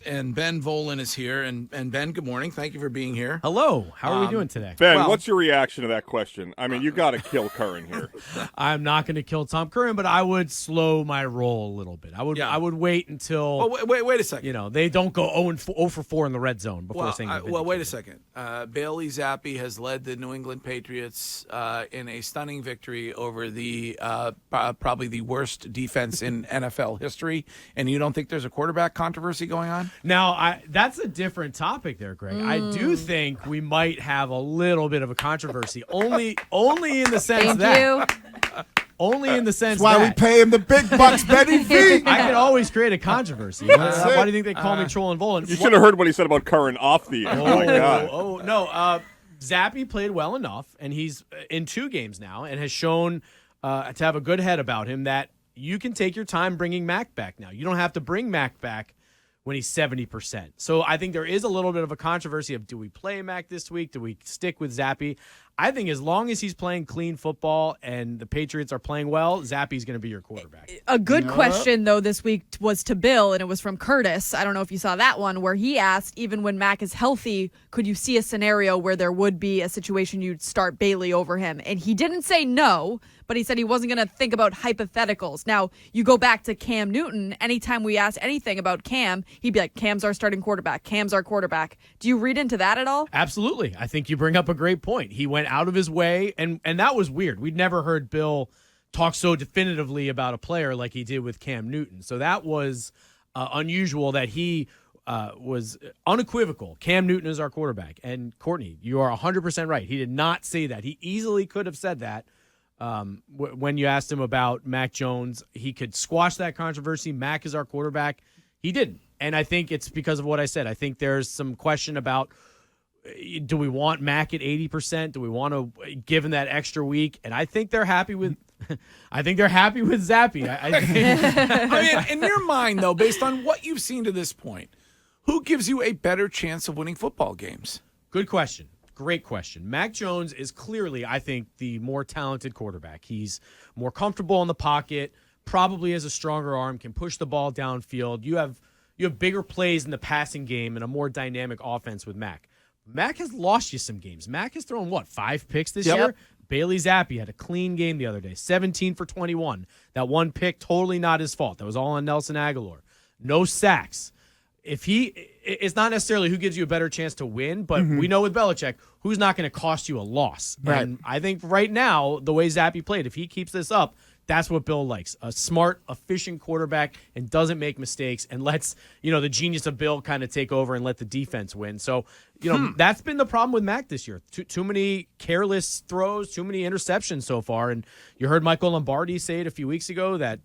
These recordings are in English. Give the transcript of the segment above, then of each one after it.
And Ben Volin is here. And Ben, good morning. Thank you for being here. Hello. How are we doing today? Ben, what's your reaction to that question? I mean, you got to kill Curran here. I'm not going to kill Tom Curran, but I would slow my roll a little bit. I would wait until wait a second. You know, they don't go 0 for 4 in the red zone before saying. Wait a second. Bailey Zappe has led the New England Patriots in a stunning victory over the probably the worst defense in NFL history. And you don't think there's a quarterback controversy going on? Now, that's a different topic there, Greg. I do think we might have a little bit of a controversy, only in the sense only in the sense that's why we pay him the big bucks, Betty V. I can always create a controversy. Why do you think they call me Trolling Volin? You should have heard what he said about Curran off the air. Oh, my God. No. Zappe played well enough, and he's in 2 games now and has shown to have a good head about him that you can take your time bringing Mac back now. You don't have to bring Mac back when he's 70%. So I think there is a little bit of a controversy of, do we play Mac this week? Do we stick with Zappe? I think as long as he's playing clean football and the Patriots are playing well, Zappe's going to be your quarterback. A good question, though, this week was to Bill, and it was from Curtis. I don't know if you saw that one, where he asked, even when Mac is healthy, could you see a scenario where there would be a situation you'd start Bailey over him? And he didn't say no, but he said he wasn't going to think about hypotheticals. Now, you go back to Cam Newton. Anytime we ask anything about Cam, he'd be like, Cam's our starting quarterback. Cam's our quarterback. Do you read into that at all? Absolutely. I think you bring up a great point. He went out of his way, and that was weird. We'd never heard Bill talk so definitively about a player like he did with Cam Newton. So that was unusual that he was unequivocal. Cam Newton is our quarterback. And Courtney, you are 100% right. He did not say that. He easily could have said that. When you asked him about Mac Jones, he could squash that controversy. Mac is our quarterback. He didn't. And I think it's because of what I said. I think there's some question about, do we want Mac at 80%? Do we want to give him that extra week? And I think they're happy with Zappe. I mean, in your mind, though, based on what you've seen to this point, who gives you a better chance of winning football games? Good question. Great question. Mac Jones is clearly, I think, the more talented quarterback. He's more comfortable in the pocket, probably has a stronger arm, can push the ball downfield. You have bigger plays in the passing game and a more dynamic offense with Mac. Mac has lost you some games. Mac has thrown, 5 picks this year? Bailey Zappe had a clean game the other day, 17 for 21. That one pick, totally not his fault. That was all on Nelson Aguilar. No sacks. It's not necessarily who gives you a better chance to win, but we know with Belichick, who's not going to cost you a loss. Right. And I think right now, the way Zappe played, if he keeps this up, that's what Bill likes. A smart, efficient quarterback and doesn't make mistakes and lets, the genius of Bill kind of take over and let the defense win. So, that's been the problem with Mac this year. Too many careless throws, too many interceptions so far. And you heard Michael Lombardi say it a few weeks ago that,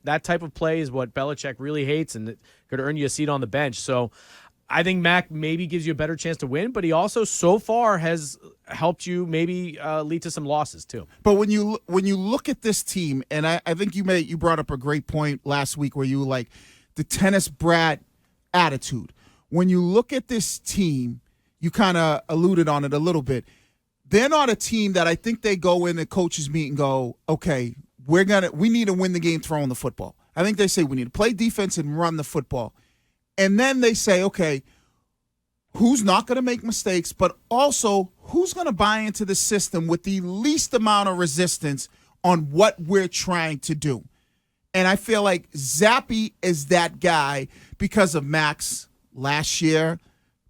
that type of play is what Belichick really hates and it could earn you a seat on the bench. So I think Mac maybe gives you a better chance to win, but he also so far has helped you maybe lead to some losses too. But when you look at this team, and I think you brought up a great point last week where you were like the tennis brat attitude. When you look at this team, you kind of alluded on it a little bit. They're not a team that I think they go in the coaches meet and go, okay, we need to win the game throwing the football. I think they say we need to play defense and run the football. And then they say, okay, who's not going to make mistakes, but also who's going to buy into the system with the least amount of resistance on what we're trying to do. And I feel like Zappe is that guy because of Mac's last year,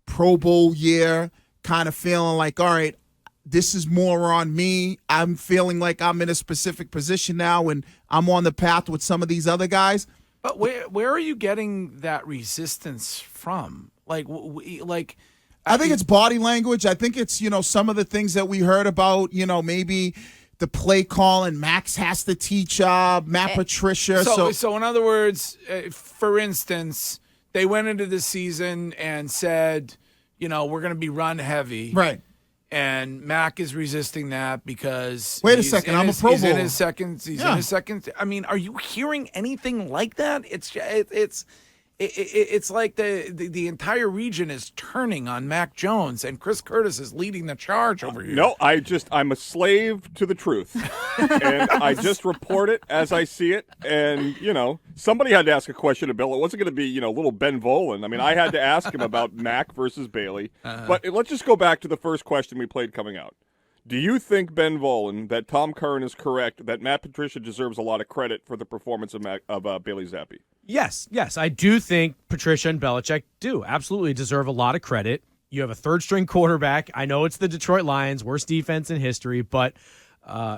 Pro Bowl year, kind of feeling like, all right, this is more on me. I'm feeling like I'm in a specific position now and I'm on the path with some of these other guys. But where are you getting that resistance from? I think it's body language. I think it's, some of the things that we heard about, maybe the play call and Max has to teach Matt Patricia. So in other words, for instance, they went into the season and said, we're going to be run heavy. Right. And Mac is resisting that because wait a second, I'm a Pro Bowler. He's in his second. I mean, are you hearing anything like that? It's it's like the entire region is turning on Mac Jones, and Chris Curtis is leading the charge over here. No, I'm a slave to the truth. And I just report it as I see it. And, somebody had to ask a question of Bill. It wasn't going to be, little Ben Volin. I mean, I had to ask him about Mac versus Bailey. But let's just go back to the first question we played coming out. Do you think, Ben Volin, that Tom Curran is correct, that Matt Patricia deserves a lot of credit for the performance of Bailey Zappe? Yes, I do think Patricia and Belichick do absolutely deserve a lot of credit. You have a third-string quarterback. I know it's the Detroit Lions, worst defense in history, but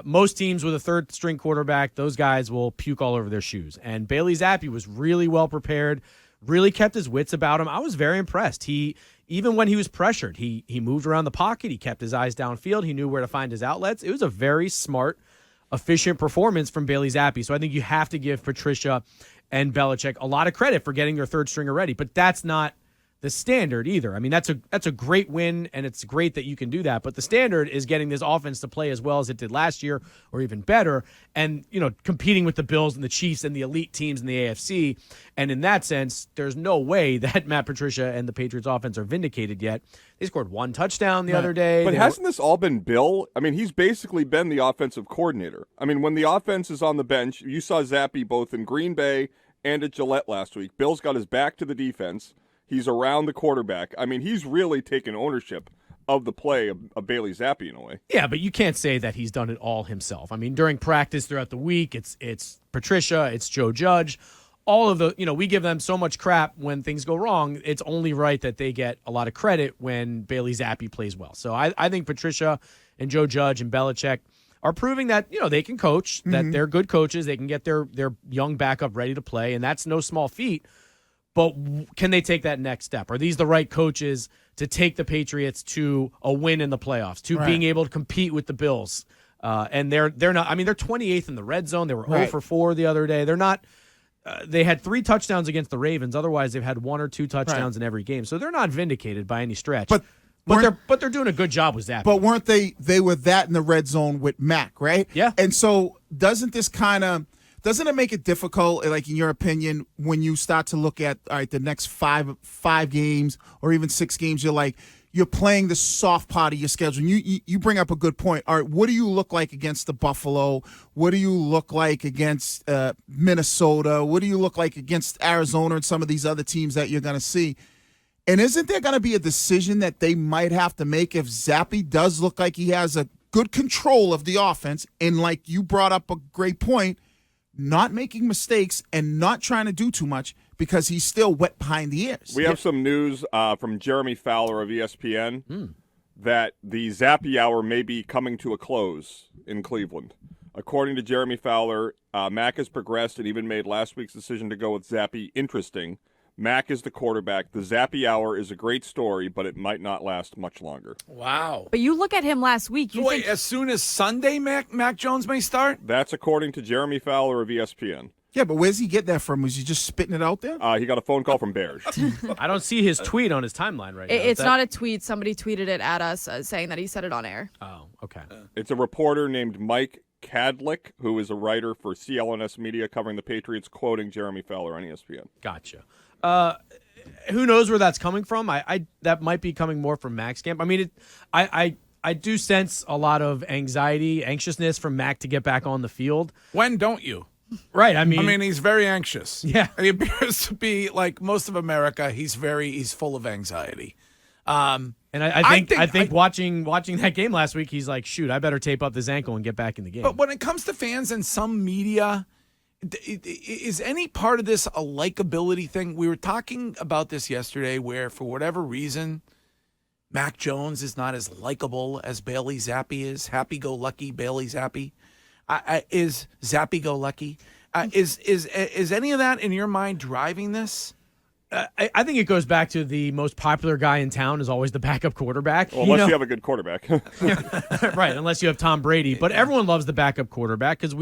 most teams with a third-string quarterback, those guys will puke all over their shoes. And Bailey Zappe was really well prepared, really kept his wits about him. I was very impressed. Even when he was pressured, he moved around the pocket. He kept his eyes downfield. He knew where to find his outlets. It was a very smart, efficient performance from Bailey Zappe. So I think you have to give Patricia and Belichick a lot of credit for getting their third stringer ready. But that's not the standard either. I mean, that's a great win, and it's great that you can do that. But the standard is getting this offense to play as well as it did last year, or even better, and competing with the Bills and the Chiefs and the elite teams in the AFC. And in that sense, there's no way that Matt Patricia and the Patriots offense are vindicated yet. They scored one touchdown the other day. But hasn't this all been Bill? I mean, he's basically been the offensive coordinator. I mean, when the offense is on the bench, you saw Zappe both in Green Bay and at Gillette last week. Bill's got his back to the defense. He's around the quarterback. I mean, he's really taken ownership of the play of Bailey Zappe in a way. Yeah, but you can't say that he's done it all himself. I mean, during practice throughout the week, it's Patricia, it's Joe Judge. All of the, we give them so much crap when things go wrong. It's only right that they get a lot of credit when Bailey Zappe plays well. So I think Patricia and Joe Judge and Belichick are proving that, they can coach, that they're good coaches. They can get their young backup ready to play, and that's no small feat. But can they take that next step? Are these the right coaches to take the Patriots to a win in the playoffs, to being able to compete with the Bills? And they're not. I mean, they're 28th in the red zone. They were 0 for 4 the other day. They're not. They had 3 touchdowns against the Ravens. Otherwise, they've had 1 or 2 touchdowns in every game. So they're not vindicated by any stretch. But they're doing a good job with Zappe. But weren't they? They were that in the red zone with Mac, right? Yeah. And so doesn't it make it difficult, like in your opinion, when you start to look at the next five games or even 6 games? You're playing the soft part of your schedule. You bring up a good point. All right, what do you look like against the Buffalo? What do you look like against Minnesota? What do you look like against Arizona and some of these other teams that you're going to see? And isn't there going to be a decision that they might have to make if Zappe does look like he has a good control of the offense? And like you brought up a great point, not making mistakes and not trying to do too much because he's still wet behind the ears. We have some news from Jeremy Fowler of ESPN that the Zappe hour may be coming to a close in Cleveland. According to Jeremy Fowler, Mac has progressed and even made last week's decision to go with Zappe interesting. Mac is the quarterback. The Zappe hour is a great story, but it might not last much longer. Wow. But you look at him last week. Wait, as soon as Sunday, Mac Jones may start? That's according to Jeremy Fowler of ESPN. Yeah, but where's he get that from? Was he just spitting it out there? He got a phone call from Bears. I don't see his tweet on his timeline right now. It's not a tweet. Somebody tweeted it at us saying that he said it on air. Oh, okay. It's a reporter named Mike Kadlick, who is a writer for CLNS Media covering the Patriots, quoting Jeremy Fowler on ESPN. Gotcha. Who knows where that's coming from? I that might be coming more from Mac's camp. I mean, I do sense a lot of anxiousness from Mac to get back on the field. When don't you? Right. I mean, he's very anxious. Yeah. He appears to be like most of America. He's full of anxiety. And I think watching that game last week, he's like, shoot, I better tape up this ankle and get back in the game. But when it comes to fans and some media, is any part of this a likability thing? We were talking about this yesterday where, for whatever reason, Mac Jones is not as likable as Bailey Zappe is. Happy-go-lucky Bailey Zappe. Is Zappe-go-lucky? Is any of that in your mind driving this? I think it goes back to the most popular guy in town is always the backup quarterback. Well, unless you have a good quarterback. Right, unless you have Tom Brady. But everyone loves the backup quarterback because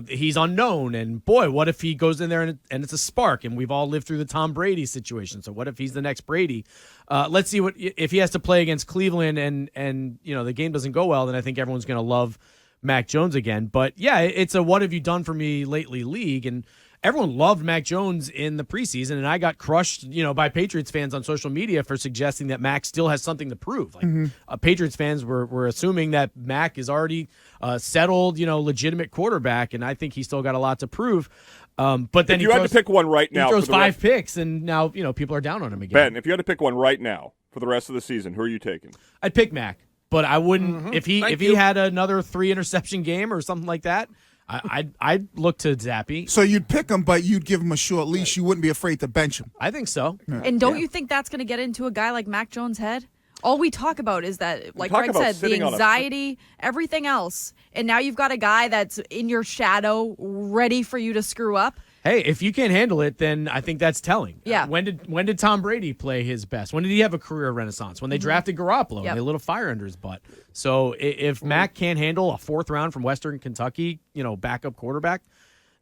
he's unknown. And boy, what if he goes in there and it's a spark? And we've all lived through the Tom Brady situation. So what if he's the next Brady? Let's see if he has to play against Cleveland and the game doesn't go well. Then I think everyone's going to love Mac Jones again. But yeah, it's a what have you done for me lately league. And everyone loved Mac Jones in the preseason, and I got crushed, by Patriots fans on social media for suggesting that Mac still has something to prove. Like Patriots fans were assuming that Mac is already settled, legitimate quarterback, and I think he's still got a lot to prove. But then if you had to pick one right now, he throws for the 5 picks, and now people are down on him again. Ben, if you had to pick one right now for the rest of the season, who are you taking? I'd pick Mac, but I wouldn't if he had another 3 interception game or something like that. I'd look to Zappe. So you'd pick him, but you'd give him a short leash. You wouldn't be afraid to bench him. I think so. And don't you think that's going to get into a guy like Mac Jones' head? All we talk about is that, like talk Greg about said, the sitting on a- anxiety, everything else. And now you've got a guy that's in your shadow, ready for you to screw up. Hey, if you can't handle it, then I think that's telling. Yeah. When did Tom Brady play his best? When did he have a career renaissance? When they drafted Garoppolo and they lit a fire under his butt. So if Mac can't handle a 4th round from Western Kentucky, backup quarterback,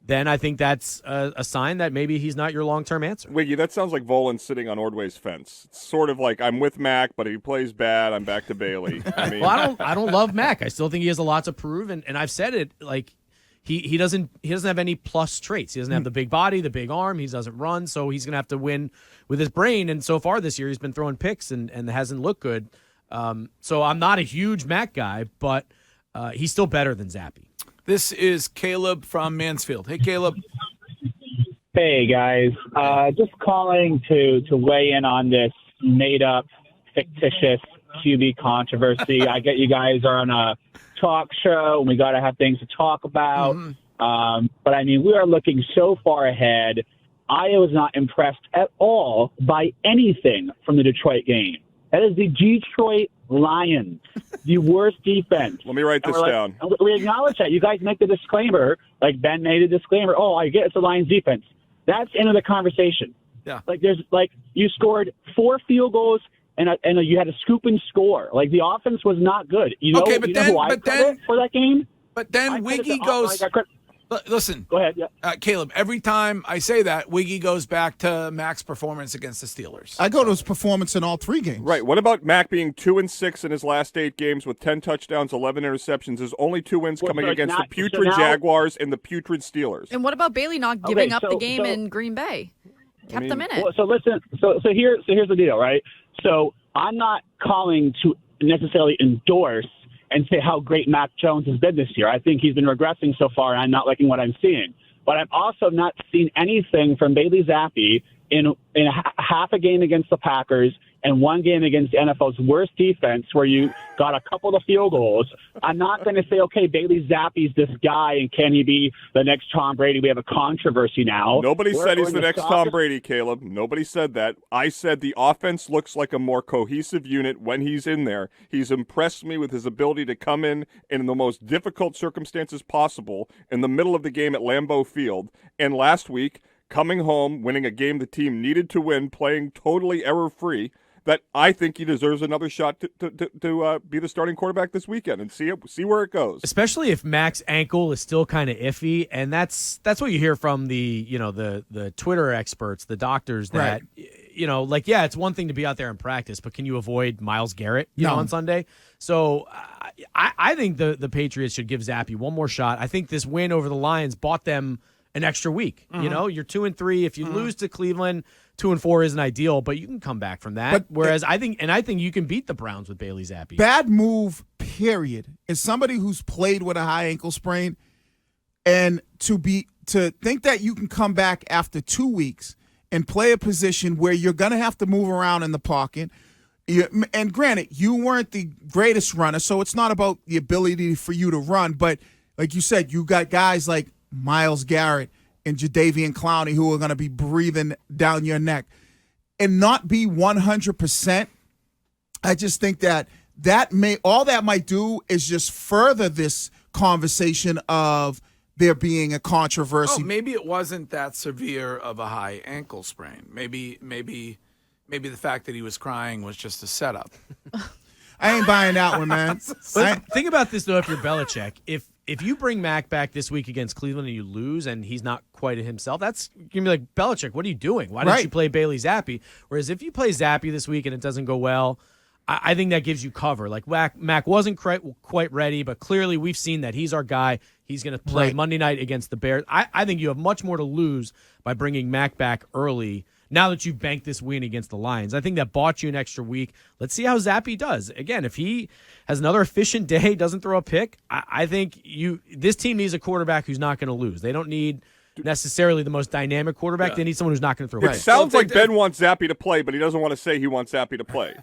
then I think that's a sign that maybe he's not your long-term answer. Wiggy, that sounds like Volin sitting on Ordway's fence. It's sort of like I'm with Mac, but if he plays bad, I'm back to Bailey. I mean, Well, I don't love Mac. I still think he has a lot to prove, and I've said it like. He doesn't have any plus traits. He doesn't have the big body, the big arm. He doesn't run, so he's going to have to win with his brain. And so far this year, he's been throwing picks and hasn't looked good. So I'm not a huge Mac guy, but he's still better than Zappe. This is Caleb from Mansfield. Hey, Caleb. Hey, guys. Just calling to weigh in on this made-up, fictitious QB controversy. I get you guys are on a talk show, and we got to have things to talk about. But, I mean, we are looking so far ahead. I was not impressed at all by anything from the Detroit game. That is the Detroit Lions, the worst defense. let me write this down. We acknowledge that. You guys make the disclaimer, like Ben made a disclaimer. Oh, I get it's the Lions defense. That's end of the conversation. Yeah. Like you scored 4 field goals and you had a scoop and score. Like the offense was not good. You know, Okay, but you know then- who I but credit then- for that game? But then I credit Wiggy the- goes. I credit- Listen, Go ahead. Yeah. Caleb, every time I say that, Wiggy goes back to Mac's performance against the Steelers. I go to his performance in all 3 games. Right. What about Mac being 2-6 in his last 8 games with 10 touchdowns, 11 interceptions? His only 2 wins Well, coming so against now- the putrid so now- Jaguars and the putrid Steelers. And what about Bailey not giving up the so- game so- in Green Bay? Kept mean, them in it. Well, so listen. So here's the deal, right? So I'm not calling to necessarily endorse and say how great Mac Jones has been this year. I think he's been regressing so far, and I'm not liking what I'm seeing. But I'm also not seeing anything from Bailey Zappe in half a game against the Packers and 1 game against the NFL's worst defense where you got a couple of field goals. I'm not going to say, okay, Bailey Zappe's this guy, and can he be the next Tom Brady? We have a controversy now. Nobody said he's We're the in next Tom softest- Brady, Caleb. Nobody said that. I said the offense looks like a more cohesive unit when he's in there. He's impressed me with his ability to come in the most difficult circumstances possible in the middle of the game at Lambeau Field. And last week, coming home, winning a game the team needed to win, playing totally error-free, that I think he deserves another shot to be the starting quarterback this weekend and see where it goes. Especially if Mac's ankle is still kind of iffy, and that's what you hear from the the Twitter experts, the doctors, that it's one thing to be out there in practice, but can you avoid Myles Garrett on Sunday? So I think the Patriots should give Zappe one more shot. I think this win over the Lions bought them an extra week. You're 2-3. If you lose to Cleveland, 2-4 isn't ideal, but you can come back from that. But- Whereas I think you can beat the Browns with Bailey Zappe. Bad move, period. Is somebody who's played with a high ankle sprain, and to think that you can come back after 2 weeks and play a position where you're going to have to move around in the pocket. And granted, you weren't the greatest runner, so it's not about the ability for you to run. But like you said, you got guys like Myles Garrett and Jadeveon Clowney who are going to be breathing down your neck. And not be 100%, I just think that all that might do is just further this conversation of there being a controversy. Oh, maybe it wasn't that severe of a high ankle sprain. Maybe the fact that he was crying was just a setup. I ain't buying that one, man. But think about this, though, if you're Belichick. If you bring Mac back this week against Cleveland and you lose and he's not quite himself, that's going to be like, Belichick, what are you doing? Why didn't you play Bailey Zappe? Whereas if you play Zappe this week and it doesn't go well, I think that gives you cover. Like Mac wasn't quite ready, but clearly we've seen that he's our guy. He's going to play Monday night against the Bears. I think you have much more to lose by bringing Mac back early now that you've banked this win against the Lions. I think that bought you an extra week. Let's see how Zappe does. Again, if he has another efficient day, doesn't throw a pick, I think this team needs a quarterback who's not going to lose. They don't need necessarily the most dynamic quarterback. They need someone who's not going to throw a pick. It sounds like Ben wants Zappe to play, but he doesn't want to say he wants Zappe to play.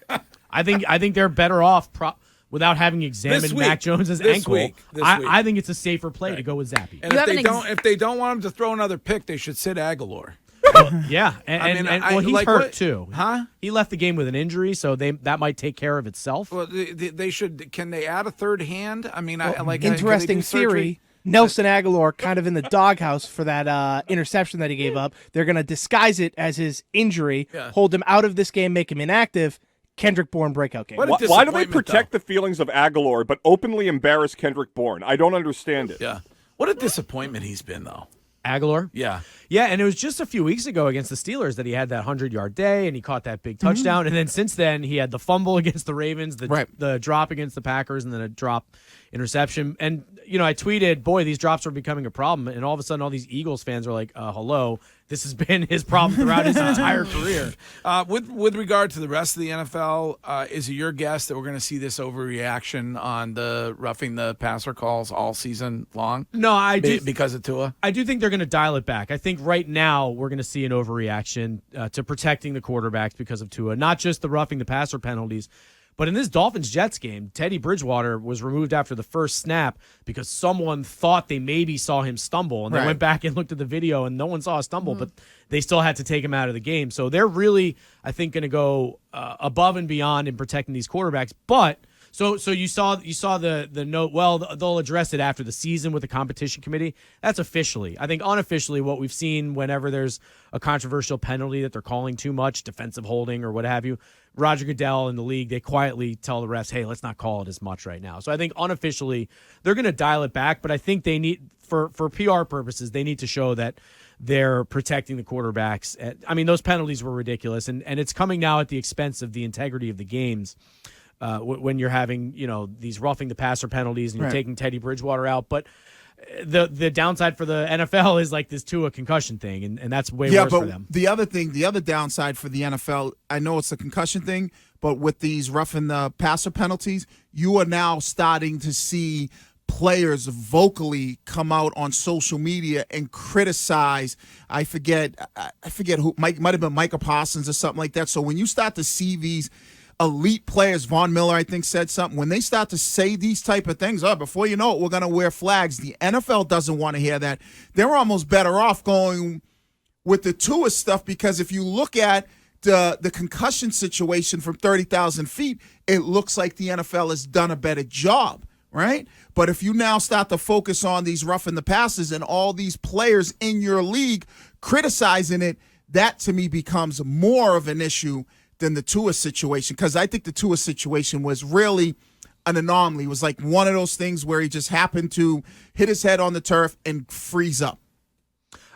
I think they're better off without having examined Mac Jones's ankle. I think it's a safer play to go with Zappe. And if they don't want him to throw another pick, they should sit Aguilar. Yeah, and he's like, hurt what? too. Huh? He left the game with an injury, so that might take care of itself. Well, they should. Can they add a third hand? I mean, interesting theory. Nelson Aguilar kind of in the doghouse for that interception that he gave up. They're going to disguise it as his injury, hold him out of this game, make him inactive. Kendrick Bourne breakout game. Why do they protect the feelings of Aguilar but openly embarrass Kendrick Bourne? I don't understand it. Yeah. What a disappointment he's been, though. Aguilar? Yeah. Yeah, and it was just a few weeks ago against the Steelers that he had that 100-yard day, and he caught that big touchdown. And then since then, he had the fumble against the Ravens, the drop against the Packers, and then a drop interception. And, I tweeted, boy, these drops are becoming a problem. And all of a sudden, all these Eagles fans are like, hello, this has been his problem throughout his entire career. With regard to the rest of the NFL, is it your guess that we're going to see this overreaction on the roughing the passer calls all season long? No, because of Tua? I do think they're going to dial it back. I think right now we're going to see an overreaction to protecting the quarterbacks because of Tua, not just the roughing the passer penalties. But in this Dolphins-Jets game, Teddy Bridgewater was removed after the first snap because someone thought they maybe saw him stumble. And they went back and looked at the video, and no one saw a stumble, but they still had to take him out of the game. So they're really, I think, going to go above and beyond in protecting these quarterbacks. But so you saw the note, well, they'll address it after the season with the competition committee. That's officially. I think unofficially what we've seen whenever there's a controversial penalty that they're calling too much, defensive holding or what have you, Roger Goodell and the league, they quietly tell the refs, hey, let's not call it as much right now. So I think unofficially they're going to dial it back, but I think they need, for PR purposes, they need to show that they're protecting the quarterbacks. I mean, those penalties were ridiculous, and it's coming now at the expense of the integrity of the games when you're having, these roughing the passer penalties and you're taking Teddy Bridgewater out. But the downside for the NFL is like this Tua concussion thing, and that's way worse for them. The other downside for the NFL, I know it's a concussion thing, but with these roughing the passer penalties, you are now starting to see players vocally come out on social media and criticize. I forget who, might have been Micah Parsons or something like that. So when you start to see these elite players, Von Miller, I think, said something. When they start to say these type of things, before you know it, we're going to wear flags. The NFL doesn't want to hear that. They're almost better off going with the Tua stuff because if you look at the concussion situation from 30,000 feet, it looks like the NFL has done a better job, right? But if you now start to focus on these roughing the passes and all these players in your league criticizing it, that to me becomes more of an issue than the Tua situation, because I think the Tua situation was really an anomaly. It was like one of those things where he just happened to hit his head on the turf and freeze up.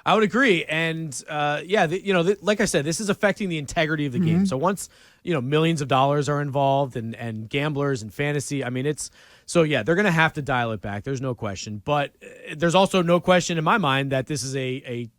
I would agree, and like I said, this is affecting the integrity of the game. So once millions of dollars are involved and gamblers and fantasy, I mean they're going to have to dial it back. There's no question, but there's also no question in my mind that this is a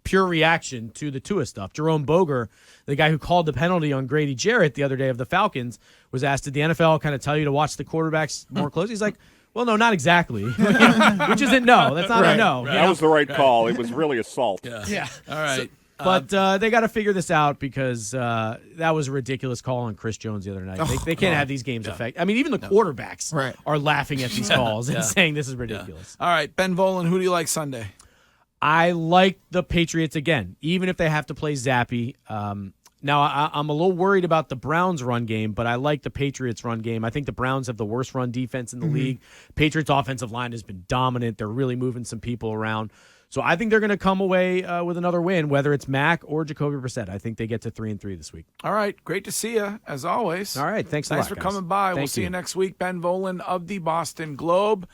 pure reaction to the Tua stuff. Jerome Boger, the guy who called the penalty on Grady Jarrett the other day of the Falcons, was asked, did the NFL kind of tell you to watch the quarterbacks more closely? He's like, well, no, not exactly. Which isn't no. That's not a no. That was the right call. It was really assault. Yeah. All right. But they got to figure this out because that was a ridiculous call on Chris Jones the other night. They can't have these games affect. I mean, even the quarterbacks are laughing at these calls and saying this is ridiculous. All right, Ben Volin, who do you like Sunday? I like the Patriots again, even if they have to play Zappe. Now, I'm a little worried about the Browns' run game, but I like the Patriots' run game. I think the Browns have the worst run defense in the league. Patriots' offensive line has been dominant. They're really moving some people around. So I think they're going to come away with another win, whether it's Mac or Jacoby Brissett. I think they get to 3-3 this week. All right. Great to see you, as always. All right. Thanks a lot, Thanks for coming by. We'll see you next week. Ben Volin of the Boston Globe.